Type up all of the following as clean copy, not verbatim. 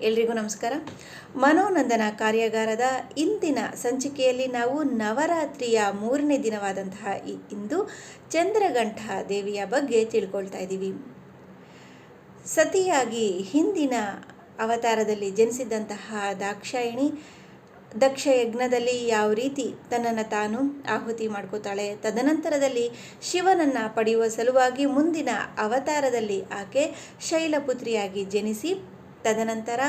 ಎಲ್ರಿಗೂ ನಮಸ್ಕಾರ. ಮನೋನಂದನ ಕಾರ್ಯಾಗಾರದ ಇಂದಿನ ಸಂಚಿಕೆಯಲ್ಲಿ ನಾವು ನವರಾತ್ರಿಯ 3ನೇ ದಿನವಾದಂತಹ ಇಂದು ಚಂದ್ರಘಂಟ ದೇವಿಯ ಬಗ್ಗೆ ತಿಳ್ಕೊಳ್ತಾ ಇದ್ದೀವಿ. ಸತಿಯಾಗಿ ಹಿಂದಿನ ಅವತಾರದಲ್ಲಿ ಜನಿಸಿದಂತಹ ದಾಕ್ಷಾಯಿಣಿ ದಕ್ಷ ಯಜ್ಞದಲ್ಲಿ ಯಾವ ರೀತಿ ತನ್ನನ್ನು ತಾನು ಆಹುತಿ ಮಾಡ್ಕೋತಾಳೆ, ತದನಂತರದಲ್ಲಿ ಶಿವನನ್ನು ಪಡೆಯುವ ಸಲುವಾಗಿ ಮುಂದಿನ ಅವತಾರದಲ್ಲಿ ಆಕೆ ಶೈಲಪುತ್ರಿಯಾಗಿ ಜನಿಸಿ ತದನಂತರ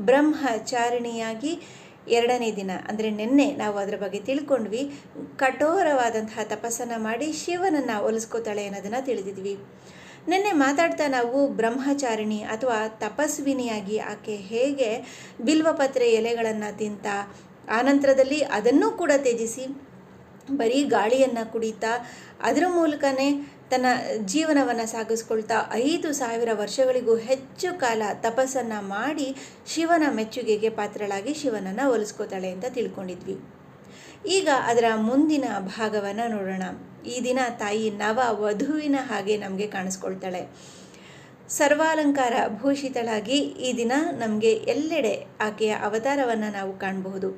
ಬ್ರಹ್ಮಚಾರಿಣಿಯಾಗಿ 2ನೇ ದಿನ ಅಂದರೆ ನಿನ್ನೆ ನಾವು ಅದರ ಬಗ್ಗೆ ತಿಳ್ಕೊಂಡ್ವಿ, ಕಠೋರವಾದಂತಹ ತಪಸ್ಸನ್ನು ಮಾಡಿ ಶಿವನನ್ನು ಒಲಿಸ್ಕೋತಾಳೆ ಅನ್ನೋದನ್ನು ತಿಳಿದಿದ್ವಿ. ನಿನ್ನೆ ಮಾತಾಡ್ತಾ ನಾವು ಬ್ರಹ್ಮಚಾರಿಣಿ ಅಥವಾ ತಪಸ್ವಿನಿಯಾಗಿ ಆಕೆ ಹೇಗೆ ಬಿಲ್ವಪತ್ರೆ ಎಲೆಗಳನ್ನು ತಿಂತ ಆನಂತರದಲ್ಲಿ ಅದನ್ನೂ ಕೂಡ ತ್ಯಜಿಸಿ ಬರೀ ಗಾಳಿಯನ್ನು ಕುಡಿತಾ ಅದರ ಮೂಲಕನೇ ತನ್ನ ಜೀವನವನ್ನು ಸಾಗಿಸ್ಕೊಳ್ತಾ 5,000 ವರ್ಷಗಳಿಗೂ ಹೆಚ್ಚು ಕಾಲ ತಪಸ್ಸನ್ನು ಮಾಡಿ ಶಿವನ ಮೆಚ್ಚುಗೆಗೆ ಪಾತ್ರಳಾಗಿ ಶಿವನನ್ನು ಒಲಿಸ್ಕೋತಾಳೆ ಅಂತ ತಿಳ್ಕೊಂಡಿದ್ವಿ. ಈಗ ಅದರ ಮುಂದಿನ ಭಾಗವನ್ನು ನೋಡೋಣ. ಈ ದಿನ ತಾಯಿ ನವ ವಧುವಿನ ಹಾಗೆ ನಮಗೆ ಕಾಣಿಸ್ಕೊಳ್ತಾಳೆ. ಸರ್ವಾಲಂಕಾರ ಭೂಷಿತಳಾಗಿ ಈ ದಿನ ನಮಗೆ ಎಲ್ಲೆಡೆ ಆಕೆಯ ಅವತಾರವನ್ನು ನಾವು ಕಾಣಬಹುದು.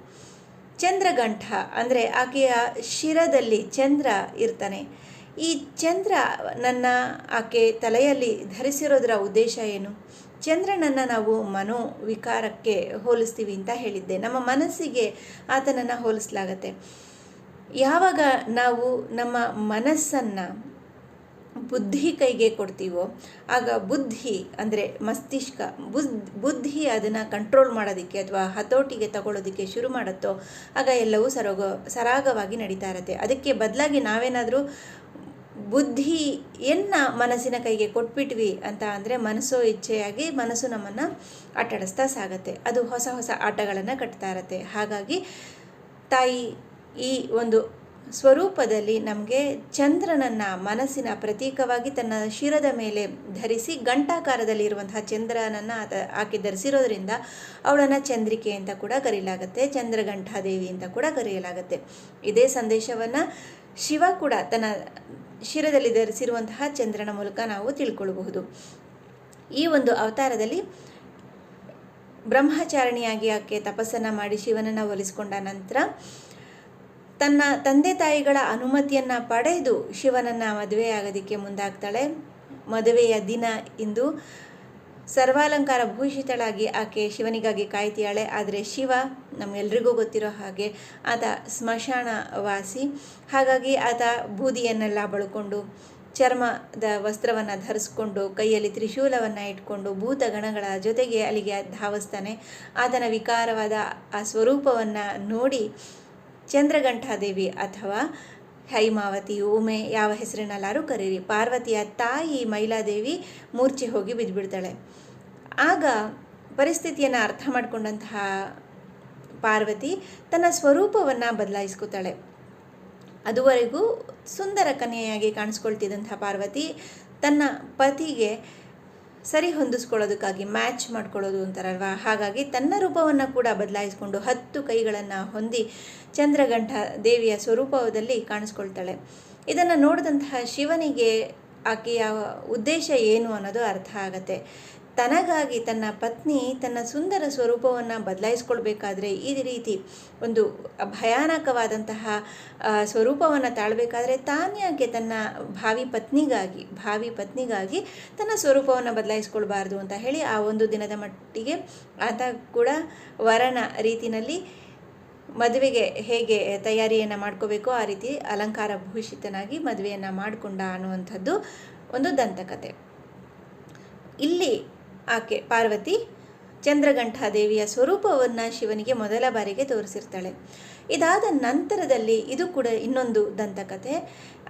ಚಂದ್ರಘಂಟ ಅಂದರೆ ಆಕೆಯ ಶಿರದಲ್ಲಿ ಚಂದ್ರ ಇರ್ತಾನೆ. ಈ ಚಂದ್ರ ಆಕೆ ತಲೆಯಲ್ಲಿ ಧರಿಸಿರೋದರ ಉದ್ದೇಶ ಏನು? ಚಂದ್ರನನ್ನು ನಾವು ಮನೋವಿಕಾರಕ್ಕೆ ಹೋಲಿಸ್ತೀವಿ ಅಂತ ಹೇಳಿದ್ದೆ. ನಮ್ಮ ಮನಸ್ಸಿಗೆ ಆತನನ್ನು ಹೋಲಿಸಲಾಗತ್ತೆ. ಯಾವಾಗ ನಾವು ನಮ್ಮ ಮನಸ್ಸನ್ನು ಬುದ್ಧಿ ಕೈಗೆ ಕೊಡ್ತೀವೋ ಆಗ ಬುದ್ಧಿ ಅಂದರೆ ಮಸ್ತಿಷ್ಕ ಬುದ್ಧಿ ಅದನ್ನು ಕಂಟ್ರೋಲ್ ಮಾಡೋದಕ್ಕೆ ಅಥವಾ ಹತೋಟಿಗೆ ತಗೊಳ್ಳೋದಕ್ಕೆ ಶುರು ಮಾಡುತ್ತೋ ಆಗ ಎಲ್ಲವೂ ಸರಾಗವಾಗಿ ನಡೀತಾ ಇರುತ್ತೆ. ಅದಕ್ಕೆ ಬದಲಾಗಿ ನಾವೇನಾದರೂ ಬುದ್ಧಿಯನ್ನು ಮನಸ್ಸಿನ ಕೈಗೆ ಕೊಟ್ಬಿಟ್ವಿ ಅಂತ ಅಂದರೆ ಮನಸ್ಸೋ ಇಚ್ಛೆಯಾಗಿ ಮನಸ್ಸು ನಮ್ಮನ್ನು ಆಟಾಡಿಸ್ತಾ ಸಾಗತ್ತೆ. ಅದು ಹೊಸ ಹೊಸ ಆಟಗಳನ್ನು ಕಟ್ತಾ ಇರತ್ತೆ. ಹಾಗಾಗಿ ತಾಯಿ ಈ ಒಂದು ಸ್ವರೂಪದಲ್ಲಿ ನಮಗೆ ಚಂದ್ರನನ್ನು ಮನಸ್ಸಿನ ಪ್ರತೀಕವಾಗಿ ತನ್ನ ಶಿರದ ಮೇಲೆ ಧರಿಸಿ ಗಂಟಾಕಾರದಲ್ಲಿ ಇರುವಂತಹ ಚಂದ್ರನನ್ನು ಆಕೆ ಧರಿಸಿರೋದ್ರಿಂದ ಅವಳನ್ನು ಚಂದ್ರಿಕೆ ಅಂತ ಕೂಡ ಕರೆಯಲಾಗುತ್ತೆ, ಚಂದ್ರಘಂಟಾದೇವಿ ಅಂತ ಕೂಡ ಕರೆಯಲಾಗುತ್ತೆ. ಇದೇ ಸಂದೇಶವನ್ನು ಶಿವ ಕೂಡ ತನ್ನ ಶಿರದಲ್ಲಿ ಧರಿಸಿರುವಂತಹ ಚಂದ್ರನ ಮೂಲಕ ನಾವು ತಿಳ್ಕೊಳ್ಬಹುದು. ಈ ಒಂದು ಅವತಾರದಲ್ಲಿ ಬ್ರಹ್ಮಚಾರಿಣಿಯಾಗಿ ಆಕೆ ತಪಸ್ಸನ್ನು ಮಾಡಿ ಶಿವನನ್ನು ಒಲಿಸಿಕೊಂಡ ನಂತರ ತನ್ನ ತಂದೆ ತಾಯಿಗಳ ಅನುಮತಿಯನ್ನು ಪಡೆದು ಶಿವನನ್ನು ಮದುವೆಯಾಗೋದಕ್ಕೆ ಮುಂದಾಗ್ತಾಳೆ. ಮದುವೆಯ ದಿನ ಇಂದು ಸರ್ವಾಲಂಕಾರ ಭೂಷಿತಳಾಗಿ ಆಕೆ ಶಿವನಿಗಾಗಿ ಕಾಯ್ತೀಯಾಳೆ. ಆದರೆ ಶಿವ ನಮ್ಮೆಲ್ರಿಗೂ ಗೊತ್ತಿರೋ ಹಾಗೆ ಆತ ಸ್ಮಶಾನವಾಸಿ. ಹಾಗಾಗಿ ಆತ ಬೂದಿಯನ್ನೆಲ್ಲ ಬಳ್ಕೊಂಡು ಚರ್ಮದ ವಸ್ತ್ರವನ್ನು ಧರಿಸ್ಕೊಂಡು ಕೈಯಲ್ಲಿ ತ್ರಿಶೂಲವನ್ನು ಇಟ್ಕೊಂಡು ಭೂತಗಣಗಳ ಜೊತೆಗೆ ಅಲ್ಲಿಗೆ ಧಾವಿಸ್ತಾನೆ. ಆತನ ವಿಕಾರವಾದ ಆ ಸ್ವರೂಪವನ್ನು ನೋಡಿ ಚಂದ್ರಘಂಟಾದೇವಿ ಅಥವಾ ಹೈಮಾವತಿ, ಉಮೆ ಯಾವ ಹೆಸರಿನಲ್ಲಾರು ಕರೀರಿ, ಪಾರ್ವತಿಯ ತಾಯಿ ಮೈಲಾದೇವಿ ಮೂರ್ಛೆ ಹೋಗಿ ಬಿದ್ದುಬಿಡ್ತಾಳೆ. ಆಗ ಪರಿಸ್ಥಿತಿಯನ್ನು ಅರ್ಥ ಮಾಡಿಕೊಂಡಂತಹ ಪಾರ್ವತಿ ತನ್ನ ಸ್ವರೂಪವನ್ನು ಬದಲಾಯಿಸ್ಕೊತಾಳೆ. ಅದುವರೆಗೂ ಸುಂದರ ಕನ್ಯೆಯಾಗಿ ಕಾಣಿಸ್ಕೊಳ್ತಿದ್ದಂತಹ ಪಾರ್ವತಿ ತನ್ನ ಪತಿಗೆ ಸರಿ ಹೊಂದಿಸ್ಕೊಳ್ಳೋದಕ್ಕಾಗಿ ಮ್ಯಾಚ್ ಮಾಡ್ಕೊಳ್ಳೋದು ಅಂತಾರಲ್ವ, ಹಾಗಾಗಿ ತನ್ನ ರೂಪವನ್ನು ಕೂಡ ಬದಲಾಯಿಸಿಕೊಂಡು 10 ಕೈಗಳನ್ನು ಹೊಂದಿ ಚಂದ್ರಘಂಟ ದೇವಿಯ ಸ್ವರೂಪದಲ್ಲಿ ಕಾಣಿಸ್ಕೊಳ್ತಾಳೆ. ಇದನ್ನು ನೋಡಿದಂತಹ ಶಿವನಿಗೆ ಆಕೆಯ ಉದ್ದೇಶ ಏನು ಅನ್ನೋದು ಅರ್ಥ ಆಗತ್ತೆ. ತನಗಾಗಿ ತನ್ನ ಪತ್ನಿ ತನ್ನ ಸುಂದರ ಸ್ವರೂಪವನ್ನು ಬದಲಾಯಿಸ್ಕೊಳ್ಬೇಕಾದ್ರೆ ಈ ರೀತಿ ಒಂದು ಭಯಾನಕವಾದಂತಹ ಸ್ವರೂಪವನ್ನು ತಾಳಬೇಕಾದ್ರೆ ತಾನ್ಯಾಕೆ ತನ್ನ ಭಾವಿ ಪತ್ನಿಗಾಗಿ ತನ್ನ ಸ್ವರೂಪವನ್ನು ಬದಲಾಯಿಸ್ಕೊಳ್ಬಾರ್ದು ಅಂತ ಹೇಳಿ ಆ ಒಂದು ದಿನದ ಮಟ್ಟಿಗೆ ಆತ ಕೂಡ ವರನ ರೀತಿಯಲ್ಲಿ ಮದುವೆಗೆ ಹೇಗೆ ತಯಾರಿಯನ್ನು ಮಾಡ್ಕೋಬೇಕೋ ಆ ರೀತಿ ಅಲಂಕಾರ ಭೂಷಿತನಾಗಿ ಮದುವೆಯನ್ನು ಮಾಡಿಕೊಂಡ ಅನ್ನುವಂಥದ್ದು ಒಂದು ದಂತಕತೆ. ಇಲ್ಲಿ ಆಕೆ ಪಾರ್ವತಿ ಚಂದ್ರಘಂಟಾದೇವಿಯ ಸ್ವರೂಪವನ್ನು ಶಿವನಿಗೆ ಮೊದಲ ಬಾರಿಗೆ ತೋರಿಸಿರ್ತಾಳೆ. ಇದಾದ ನಂತರದಲ್ಲಿ ಇದು ಕೂಡ ಇನ್ನೊಂದು ದಂತಕತೆ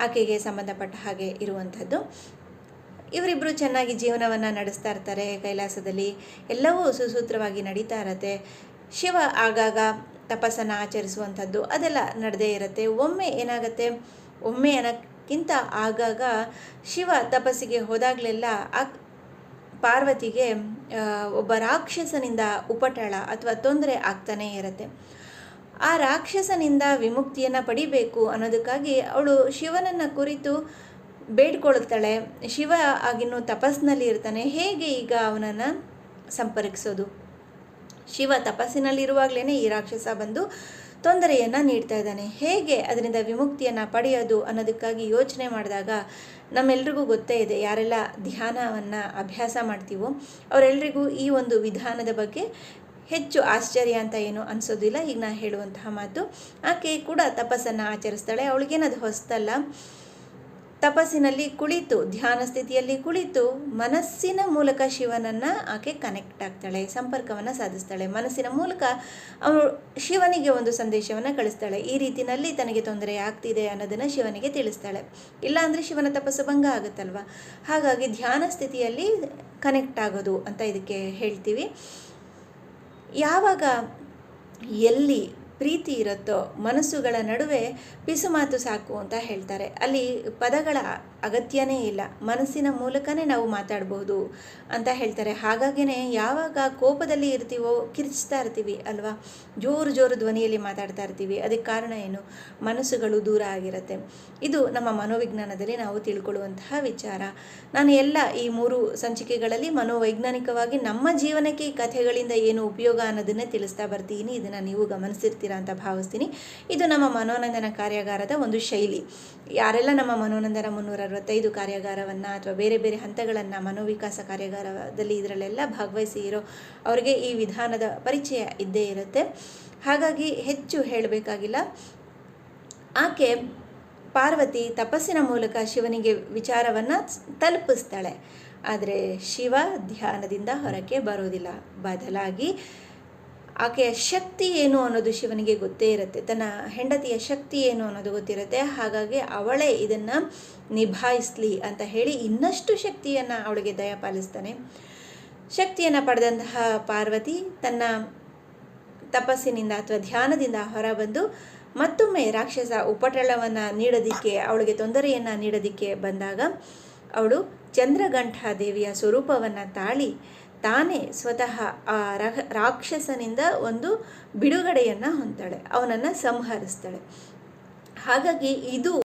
ಆಕೆಗೆ ಸಂಬಂಧಪಟ್ಟ ಹಾಗೆ ಇರುವಂಥದ್ದು. ಇವರಿಬ್ಬರು ಚೆನ್ನಾಗಿ ಜೀವನವನ್ನು ನಡೆಸ್ತಾ ಇರ್ತಾರೆ. ಕೈಲಾಸದಲ್ಲಿ ಎಲ್ಲವೂ ಸುಸೂತ್ರವಾಗಿ ನಡೀತಾ ಇರತ್ತೆ. ಶಿವ ಆಗಾಗ ತಪಸ್ಸನ್ನು ಆಚರಿಸುವಂಥದ್ದು ಅದೆಲ್ಲ ನಡೆದೇ ಇರುತ್ತೆ. ಒಮ್ಮೆ ಅನ್ನೋಕ್ಕಿಂತ ಆಗಾಗ ಶಿವ ತಪಸ್ಸಿಗೆ ಹೋದಾಗಲೆಲ್ಲ ಪಾರ್ವತಿಗೆ ಒಬ್ಬ ರಾಕ್ಷಸನಿಂದ ಉಪಟಳ ಅಥವಾ ತೊಂದರೆ ಆಗ್ತಾನೇ ಇರುತ್ತೆ. ಆ ರಾಕ್ಷಸನಿಂದ ವಿಮುಕ್ತಿಯನ್ನು ಪಡಿಬೇಕು ಅನ್ನೋದಕ್ಕಾಗಿ ಅವಳು ಶಿವನನ್ನು ಕುರಿತು ಬೇಡ್ಕೊಳ್ತಾಳೆ. ಶಿವ ಆಗಿನ್ನೂ ತಪಸ್ಸಿನಲ್ಲಿ ಇರ್ತಾನೆ, ಹೇಗೆ ಈಗ ಅವನನ್ನು ಸಂಪರ್ಕಿಸೋದು? ಶಿವ ತಪಸ್ಸಿನಲ್ಲಿರುವಾಗಲೇ ಈ ರಾಕ್ಷಸ ಬಂದು ತೊಂದರೆಯನ್ನು ನೀಡ್ತಾ ಇದ್ದಾನೆ. ಹೇಗೆ ಅದರಿಂದ ವಿಮುಕ್ತಿಯನ್ನು ಪಡೆಯೋದು ಅನ್ನೋದಕ್ಕಾಗಿ ಯೋಚನೆ ಮಾಡಿದಾಗ ನಮ್ಮೆಲ್ರಿಗೂ ಗೊತ್ತೇ ಇದೆ, ಯಾರೆಲ್ಲ ಧ್ಯಾನವನ್ನು ಅಭ್ಯಾಸ ಮಾಡ್ತೀವೋ ಅವರೆಲ್ಲರಿಗೂ ಈ ಒಂದು ವಿಧಾನದ ಬಗ್ಗೆ ಹೆಚ್ಚು ಆಶ್ಚರ್ಯ ಅಂತ ಏನು ಅನಿಸೋದಿಲ್ಲ. ಈಗ ನಾ ಹೇಳುವಂತಹ ಮಾತು, ಆಕೆ ಕೂಡ ತಪಸ್ಸನ್ನು ಆಚರಿಸ್ತಾಳೆ. ಅವಳಿಗೇನದು ಹೊಸ್ತಲ್ಲ. ತಪಸ್ಸಿನಲ್ಲಿ ಕುಳಿತು, ಧ್ಯಾನ ಸ್ಥಿತಿಯಲ್ಲಿ ಕುಳಿತು ಮನಸ್ಸಿನ ಮೂಲಕ ಶಿವನನ್ನು ಆಕೆ ಕನೆಕ್ಟ್ ಆಗ್ತಾಳೆ, ಸಂಪರ್ಕವನ್ನು ಸಾಧಿಸ್ತಾಳೆ. ಮನಸ್ಸಿನ ಮೂಲಕ ಅವಳು ಶಿವನಿಗೆ ಒಂದು ಸಂದೇಶವನ್ನು ಕಳಿಸ್ತಾಳೆ. ಈ ರೀತಿಯಲ್ಲಿ ತನಗೆ ತೊಂದರೆ ಆಗ್ತಿದೆ ಅನ್ನೋದನ್ನು ಶಿವನಿಗೆ ತಿಳಿಸ್ತಾಳೆ. ಇಲ್ಲಾಂದರೆ ಶಿವನ ತಪಸ್ಸು ಭಂಗ ಆಗುತ್ತಲ್ವ. ಹಾಗಾಗಿ ಧ್ಯಾನ ಸ್ಥಿತಿಯಲ್ಲಿ ಕನೆಕ್ಟ್ ಆಗೋದು ಅಂತ ಇದಕ್ಕೆ ಹೇಳ್ತೀವಿ. ಯಾವಾಗ ಎಲ್ಲಿ ಪ್ರೀತಿ ಇರುತ್ತೋ ಮನಸ್ಸುಗಳ ನಡುವೆ ಪಿಸುಮಾತು ಸಾಕು ಅಂತ ಹೇಳ್ತಾರೆ. ಅಲ್ಲಿ ಪದಗಳ ಅಗತ್ಯನೇ ಇಲ್ಲ, ಮನಸ್ಸಿನ ಮೂಲಕನೇ ನಾವು ಮಾತಾಡಬಹುದು ಅಂತ ಹೇಳ್ತಾರೆ. ಹಾಗಾಗಿನೇ ಯಾವಾಗ ಕೋಪದಲ್ಲಿ ಇರ್ತೀವೋ ಕಿರ್ಚ್ತಾ ಇರ್ತೀವಿ ಅಲ್ವಾ, ಜೋರು ಜೋರು ಧ್ವನಿಯಲ್ಲಿ ಮಾತಾಡ್ತಾ ಇರ್ತೀವಿ. ಅದಕ್ಕೆ ಕಾರಣ ಏನು? ಮನಸ್ಸುಗಳು ದೂರ ಆಗಿರುತ್ತೆ. ಇದು ನಮ್ಮ ಮನೋವಿಜ್ಞಾನದಲ್ಲಿ ನಾವು ತಿಳ್ಕೊಳ್ಳುವಂತಹ ವಿಚಾರ. ನಾನು ಎಲ್ಲ ಈ 3 ಸಂಚಿಕೆಗಳಲ್ಲಿ ಮನೋವೈಜ್ಞಾನಿಕವಾಗಿ ನಮ್ಮ ಜೀವನಕ್ಕೆ ಈ ಕಥೆಗಳಿಂದ ಏನು ಉಪಯೋಗ ಅನ್ನೋದನ್ನೇ ತಿಳಿಸ್ತಾ ಬರ್ತೀನಿ. ಇದನ್ನು ನೀವು ಗಮನಿಸಿರ್ತೀರ ಅಂತ ಭಾವಿಸ್ತೀನಿ. ಇದು ನಮ್ಮ ಮನೋನಂದನ ಕಾರ್ಯಾಗಾರದ ಒಂದು ಶೈಲಿ. ಯಾರೆಲ್ಲ ನಮ್ಮ ಮನೋನಂದನ 365 ಕಾರ್ಯಾಗಾರವನ್ನು ಅಥವಾ ಬೇರೆ ಬೇರೆ ಹಂತಗಳನ್ನು ಮನೋವಿಕಾಸ ಕಾರ್ಯಾಗಾರದಲ್ಲಿ ಇದರಲ್ಲೆಲ್ಲ ಭಾಗವಹಿಸಿ ಇರೋ ಅವರಿಗೆ ಈ ವಿಧಾನದ ಪರಿಚಯ ಇದ್ದೇ ಇರುತ್ತೆ. ಹಾಗಾಗಿ ಹೆಚ್ಚು ಹೇಳಬೇಕಾಗಿಲ್ಲ. ಆಕೆ ಪಾರ್ವತಿ ತಪಸ್ಸಿನ ಮೂಲಕ ಶಿವನಿಗೆ ವಿಚಾರವನ್ನು ತಲುಪಿಸ್ತಾಳೆ. ಆದರೆ ಶಿವ ಧ್ಯಾನದಿಂದ ಹೊರಕ್ಕೆ ಬರೋದಿಲ್ಲ. ಬದಲಾಗಿ ಆಕೆಯ ಶಕ್ತಿ ಏನು ಅನ್ನೋದು ಶಿವನಿಗೆ ಗೊತ್ತೇ ಇರುತ್ತೆ. ತನ್ನ ಹೆಂಡತಿಯ ಶಕ್ತಿ ಏನು ಅನ್ನೋದು ಗೊತ್ತಿರುತ್ತೆ. ಹಾಗಾಗಿ ಅವಳೇ ಇದನ್ನು ನಿಭಾಯಿಸಲಿ ಅಂತ ಹೇಳಿ ಇನ್ನಷ್ಟು ಶಕ್ತಿಯನ್ನು ಅವಳಿಗೆ ದಯಪಾಲಿಸ್ತಾನೆ. ಶಕ್ತಿಯನ್ನು ಪಡೆದಂತಹ ಪಾರ್ವತಿ ತನ್ನ ತಪಸ್ಸಿನಿಂದ ಅಥವಾ ಧ್ಯಾನದಿಂದ ಹೊರಬಂದು ಮತ್ತೊಮ್ಮೆ ರಾಕ್ಷಸ ಉಪಟಳವನ್ನು ನೀಡೋದಕ್ಕೆ, ಅವಳಿಗೆ ತೊಂದರೆಯನ್ನು ನೀಡೋದಕ್ಕೆ ಬಂದಾಗ ಅವಳು ಚಂದ್ರಗಂಠ ದೇವಿಯ ಸ್ವರೂಪವನ್ನು ತಾಳಿ ತಾನೇ ಸ್ವತಃ ಆ ರಾಕ್ಷಸನಿಂದ ಒಂದು ಬಿಡುಗಡೆಯನ್ನು ಹೊಂದ್ತಾಳೆ, ಅವನನ್ನು ಸಂಹರಿಸ್ತಾಳೆ. ಹಾಗಾಗಿ ಇದು